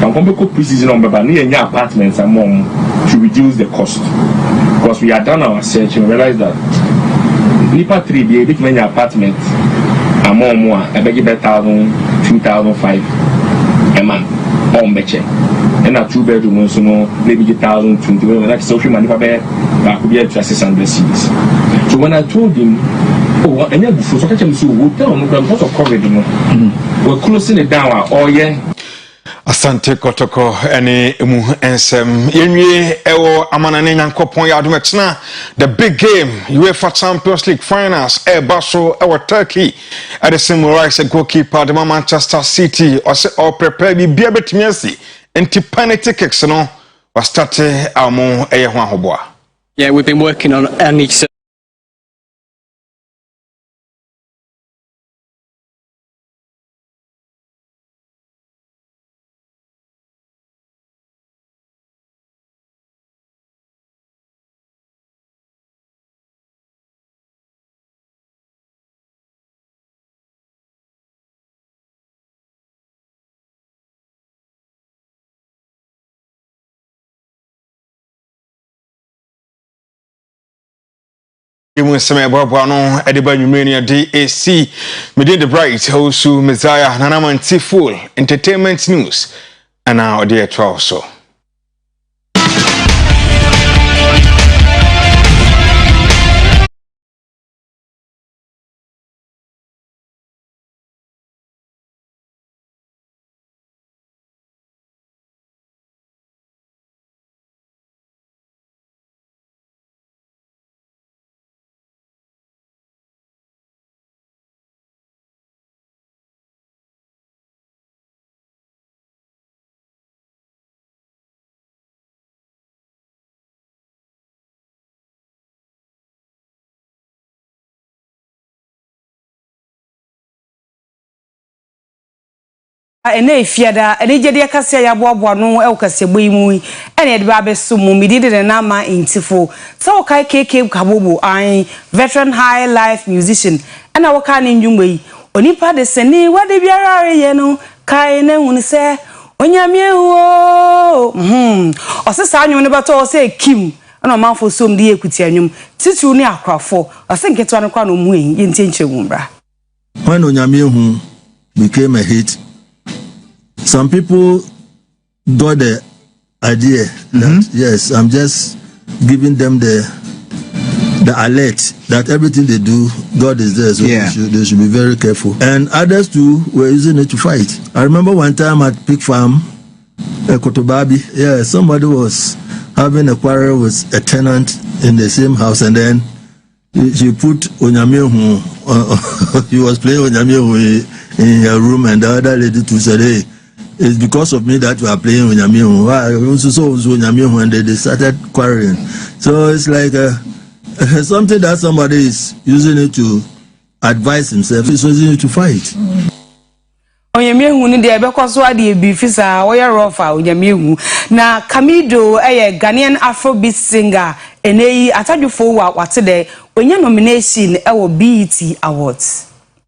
Can come back pre-season on Baba near your apartments and mom to reduce the cost. Because we had done our search and realized that Nipa 3 be a big many apartment and more I beg you 1,000, 2,005 a month on Beche. And a 2-bedroom so no maybe 1,020 like social money for bed back could be up to 600 cities. So when I told him, oh, and then before so catch him so we'll tell him because of COVID, you know, we're closing it down. Oh yeah. Asante Kotoko ene mu ensem yenwie ewo amanane nyankopon ya adomechna the big game UEFA Champions League finals baso ewo Turkey at the same rise goalkeeper the Manchester City or prepare bi bia betumi asi enti penalty kicks no was start amo eye ho ahoboa. Yeah, we've been working on each Even some no ediba numania DAC within the bright also Messiah Nanaman full entertainment news and now dear 12 so. ene fiada ene jede kase ya boaboa no e kase boimu ene de ba besumu midide de na ma intifo so kai keke kabobo an veteran high life musician ena waka ne ndwumwe onipa de sene wade biara ye no kai ne hunu se onyame huo osesa anwum ne bato se kim ana manfo som de ekuti anwum titu ne akrafo osenketo an kwa no mu en yentenche wumbra when onyame hu became a hit. Some people got the idea that yes, I'm just giving them the alert that everything they do, God is there, so they should be very careful. And others too were using it to fight. I remember one time at Pig Farm, Kotobabi, somebody was having a quarrel with a tenant in the same house, and then she put Onyamehu, he was playing Onyamehu in her room, and the other lady too said, hey, it's because of me that you are playing Onyamehu. I also saw Onyamehu, and they started quarreling. So it's like something that somebody is using it to advise himself, he's using it to fight. Onyamehu ni de ebekoso ade ebifisa Oyerepa Onyamehu na Kamido Ghanaian Afrobeat singer eneyi atadwofo wa watede onya nomination ewo BET Awards.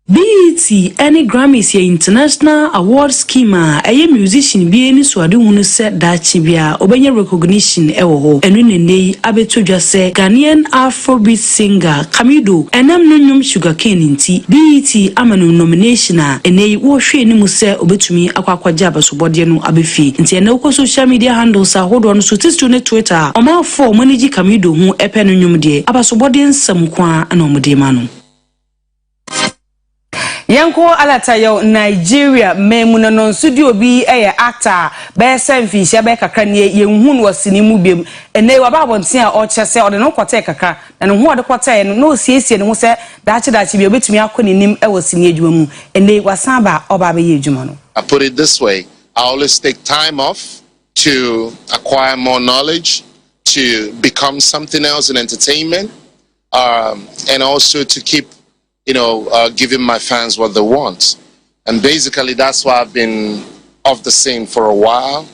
BET any Grammys ye international award schema musician bi eni so ade hunu se dachi bia obenya recognition ewo ho enu nenei abetodwa se Ghanaian Afrobeat singer Kamido enam no nyum sugarcane nti BET amanu nomination a enei wo hwe ni mu se obetumi akwakwaje abasobode no abefi nti ene ko social media handles ahodo no so tistu ne Twitter omafo manage Kamido hu epe no nyum de abasobode nsam kwa ana omode ma no Yanko alatayo Nigeria memuna non studio bi actor be semfisha be kakra ne yenhun wasini mu biem ene wababonten a ochese ode no kwata kakra na no ho ode kwata no siesie ne ho se daachi bi obetumi akoni nim wasini adwuma mu ene wasaba oba be adwuma no. I put it this way, I always take time off to acquire more knowledge, to become something else in entertainment, and also to keep giving my fans what they want. And basically that's why I've been off the scene for a while,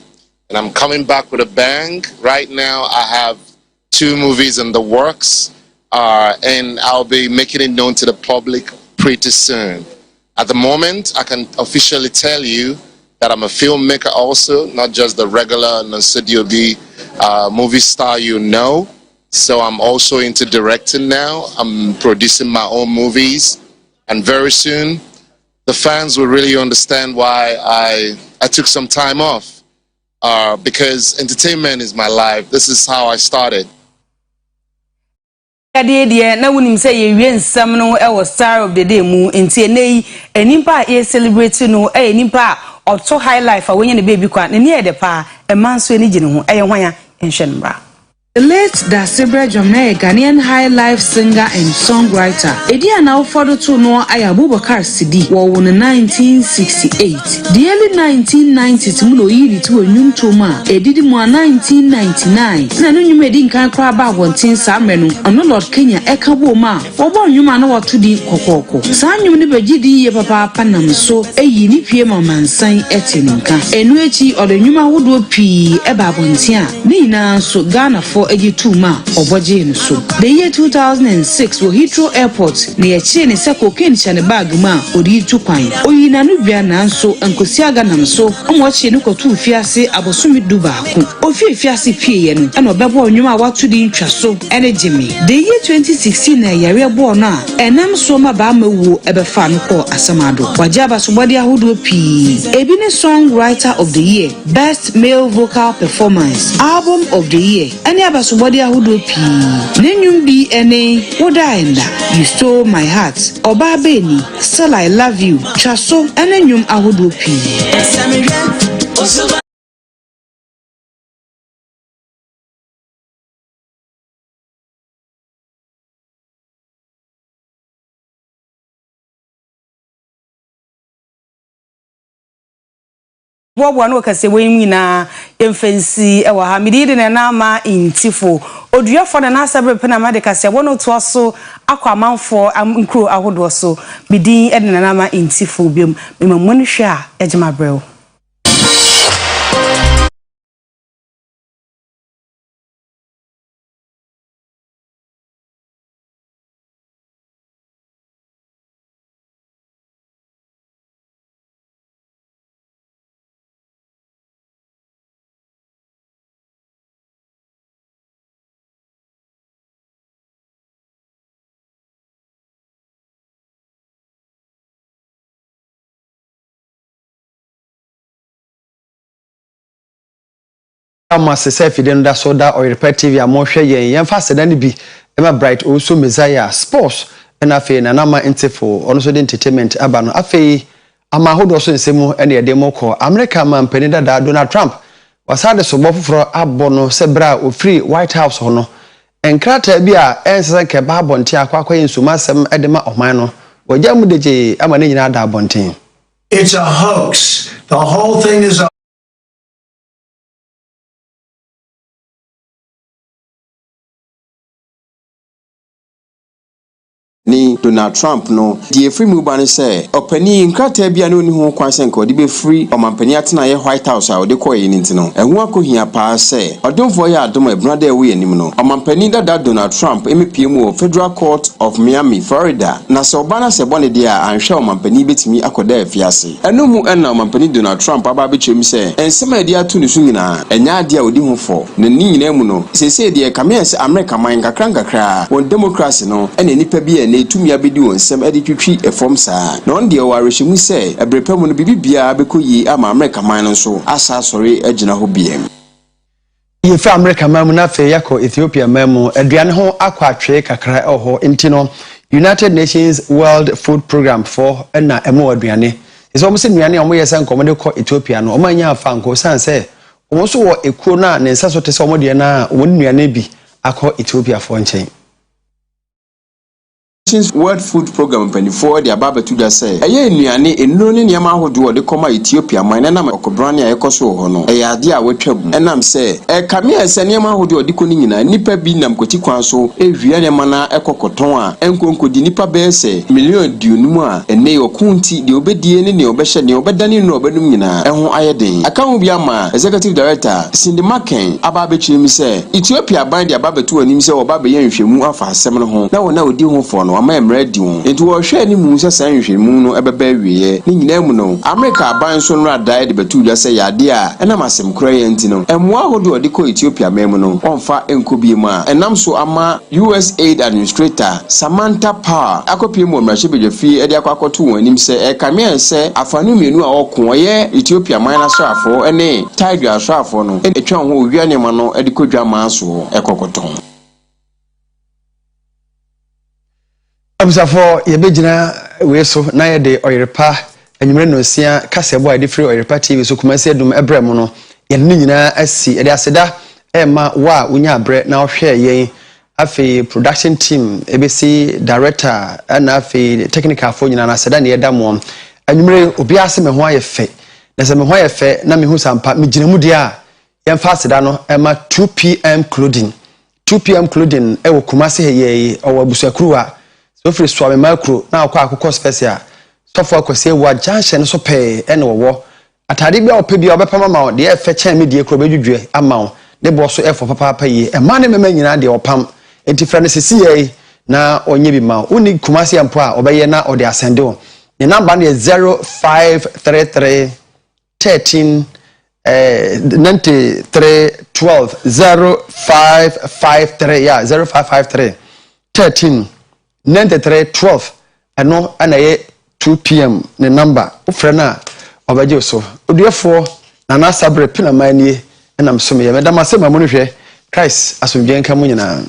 and I'm coming back with a bang. Right now I have 2 movies in the works, and I'll be making it known to the public pretty soon. At the moment, I can officially tell you that I'm a filmmaker also, not just the regular non-studio B movie star you know. So I'm also into directing now. I'm producing my own movies, and very soon the fans will really understand why I took some time off, because entertainment is my life. This is how I started. Na wunim say ye wiensam no e was star of the day mu enti enei enimpa e celebrate no e enimpa oto high life a wenye ne baby kwa ne ne de pa e manso eni gine ho e hwan ya enhwe nbra. The late Dasibra Jomna, Ghanaian high life singer and songwriter. Edia now follow to no Abubakar Sidi, war in 1968. The early 1990s, Muno Yiri to a new Toma, Edidi Moa 1999. Nanu you made in Kankra one tin Samenu, and Lord Kenya Ekabo Ma, or born you man or to the Kokoko. San you never GD Papa Panam so a yini PM man sign etininka. Enuechi or the Numa would P. Ebabontia, Nina so Ghana for 82 ma oboje so. The year 2006 wo Heathrow Airport na ye ne se cocaine chane bag ma odi tu kwan oyina no bia na nso enkosi aga nam so omo che ne kotu fiase abosumi duba ko ofi fiase pie ye no na obebo onwuma watu di ntwa so ene jimi. The year 2016 na yare bo no a enam so ma ba ma wu ebefa no ko asamado wajaba so body ahodo pi ebi ne songwriter of the year, best male vocal performance, album of the year ene somebody who do pi nenyum bi ene wodaenda you stole my heart oba beni still I love you chaso enenyum ahodo pi. Wobwa no kase wenwi na emfansi e wa ha midide na na ma intifo oduafo na na sabre pe na ma de kase wono to so akwamanfo nkro ahodo so bidin e na na ma intifo biom memamunu hwe a ejema brew. Amase self den da so da Oyerepa TV a mo hwe yen fa seda ne bi ema bright also Messiah sports na afi na na ma entifo ono so de entertainment aba no afi ama hodo so nsemu ene ye de moko America man pani da Donald Trump wasade so bofoforo abo no se bra o free White House hono enkrata bi a ensese ke ba bonte akwa ensuma asem ede ma oman no wagya mu deje ama ne nyina da bonten. It's a hoax. The whole thing is a ni Donald Trump no die free mu ba ne se opani nkrata bia no ni ho kwan se nka odi be free omampani atena ye White House a odi koye ni ntino ehun akohia pa se odonfo ya adom ebnada ewe anim no omampani dada Donald Trump emepiem wo Federal Court of Miami, Florida na se obana se bone dia anhwe omampani betimi akoda afiase eno mu ena omampani Donald Trump aba be chem se ensema dia to ne su nyina enya dia odi ho fo na ni nyina mu no sese dia kamiense America man kakra won democracy no ena nipa bi etumi abedi wonsem edi twitwi efom saa na on de warehyimu se ebrepam no bibibia bekoyi ama America man nso asa sori agina ho biem ye fa America man na fe yakọ Ethiopia man mu aduane ho akwa atwe kakra eho ntino United Nations World Food Program for na emo aduane is almost nnuane omo yesa nkomode ko Ethiopia no omo anya afa nko san se omo so wo ekuo na ne nsa so te se omo de na omo nnuane bi akọ Ethiopia for nchen. World Food Program 24 the ababa to just say eye nnuane enuro ne niam ahodo de koma Ethiopia man na nam okobrane a ekoso ho no eye ade a wetwam enam se kame ese niam ahodo de ko ni nyina nipa bi nam kwati kwan so ehwia ne mana ekokoton a enkonkodi nipa be se million duonum a ene okunti de obedie ne ne obehye ne obedane no obedum nyina eho ayeden akawo bi ama executive director Cindy Maken ababa chirimi se Ethiopia ban de ababa to anim se obaba ye nhwemu afa asem no ho na wona odi ho fo no ama emredi won enti wo hwe ni mu se san nhwemu no ebeba wiye ni nyina mu no America ban so no adai de betu dwa se yade a enam asem kura ye enti no emu ahodo odi ko Ethiopia mem no onfa enkobi mu a enam so ama USAID administrator Samantha Power akopie mu mrahye bedwafi edi akwakoto won anim se kame se afanu mienu a okon ye Ethiopia man na so afo ene Tiger so afo no etwa ho owia ne ma no edi kodwa ma so ekokoton. Abusafo yebegina weso na ye de Oyerepa enwumre no sia kasebo a de free Oyerepa TV so kumase dum ebrem no ye ne nyina asi ede aseda ma wa unya abre na ohwe yen afi production team ebesi director na afi technical fo nyina na aseda ne yeda mo enwumre obi ase me ho ayefe na se me ho ayefe na me hu sampa me gina mu dia yen fa aseda no ma 2 pm clothing ewo kumase heye owo abusakruwa so free swame macro na akwa akoko special so for akwase wa junction so pe ene wo atade bia ope bia obepama ma de efe chen me de ekro bedwudwe ama ne bo so efo papa yi e ma ne mema nyina de opam enti fra ne sisi na onye bi ma uni kumase ampo a obeye na ode asende wo ne number ne 0533 13 93 12 0553 yeah 0553 13 9312 ano anaye 2 pm ne number ufre na obaje so oduefo na na sabre pina manie enam so me medama se mamunhwe Christ asomdwen ka mu nyina